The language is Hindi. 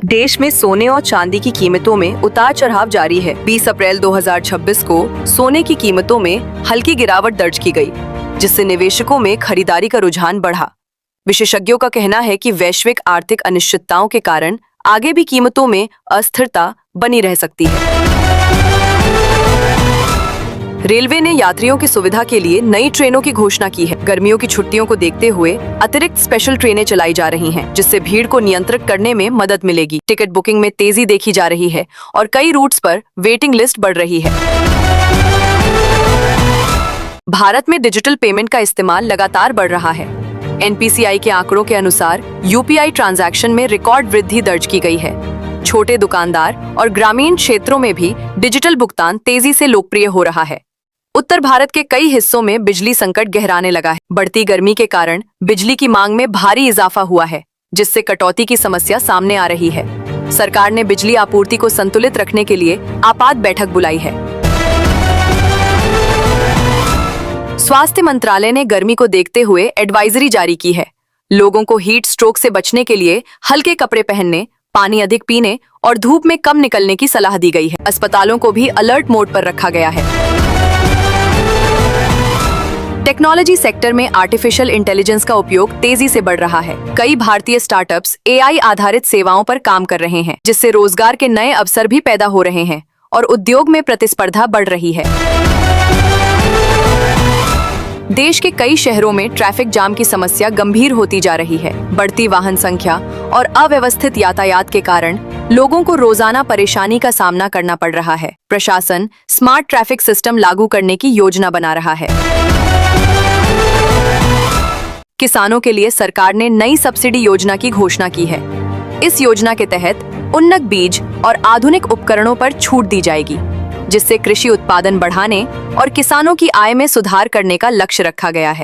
देश में सोने और चांदी की कीमतों में उतार चढ़ाव जारी है। 20 अप्रैल 2026 को सोने की कीमतों में हल्की गिरावट दर्ज की गई, जिससे निवेशकों में खरीदारी का रुझान बढ़ा। विशेषज्ञों का कहना है कि वैश्विक आर्थिक अनिश्चितताओं के कारण आगे भी कीमतों में अस्थिरता बनी रह सकती है। रेलवे ने यात्रियों की सुविधा के लिए नई ट्रेनों की घोषणा की है। गर्मियों की छुट्टियों को देखते हुए अतिरिक्त स्पेशल ट्रेनें चलाई जा रही हैं, जिससे भीड़ को नियंत्रित करने में मदद मिलेगी। टिकट बुकिंग में तेजी देखी जा रही है और कई रूट्स पर वेटिंग लिस्ट बढ़ रही है। भारत में डिजिटल पेमेंट का इस्तेमाल लगातार बढ़ रहा है। NPCI के आंकड़ों के अनुसार UPI ट्रांजैक्शन में रिकॉर्ड वृद्धि दर्ज की गई है। छोटे दुकानदार और ग्रामीण क्षेत्रों में भी डिजिटल भुगतान तेजी से लोकप्रिय हो रहा है। उत्तर भारत के कई हिस्सों में बिजली संकट गहराने लगा है। बढ़ती गर्मी के कारण बिजली की मांग में भारी इजाफा हुआ है, जिससे कटौती की समस्या सामने आ रही है। सरकार ने बिजली आपूर्ति को संतुलित रखने के लिए आपात बैठक बुलाई है। स्वास्थ्य मंत्रालय ने गर्मी को देखते हुए एडवाइजरी जारी की है। लोगों को हीट स्ट्रोक से बचने के लिए हल्के कपड़े पहनने, पानी अधिक पीने और धूप में कम निकलने की सलाह दी गई है। अस्पतालों को भी अलर्ट मोड पर रखा गया है। टेक्नोलॉजी सेक्टर में आर्टिफिशियल इंटेलिजेंस का उपयोग तेजी से बढ़ रहा है। कई भारतीय स्टार्टअप्स AI आधारित सेवाओं पर काम कर रहे हैं, जिससे रोजगार के नए अवसर भी पैदा हो रहे हैं और उद्योग में प्रतिस्पर्धा बढ़ रही है। देश के कई शहरों में ट्रैफिक जाम की समस्या गंभीर होती जा रही है। बढ़ती वाहन संख्या और अव्यवस्थित यातायात के कारण लोगों को रोजाना परेशानी का सामना करना पड़ रहा है। प्रशासन स्मार्ट ट्रैफिक सिस्टम लागू करने की योजना बना रहा है। किसानों के लिए सरकार ने नई सब्सिडी योजना की घोषणा की है। इस योजना के तहत उन्नत बीज और आधुनिक उपकरणों पर छूट दी जाएगी, जिससे कृषि उत्पादन बढ़ाने और किसानों की आय में सुधार करने का लक्ष्य रखा गया है।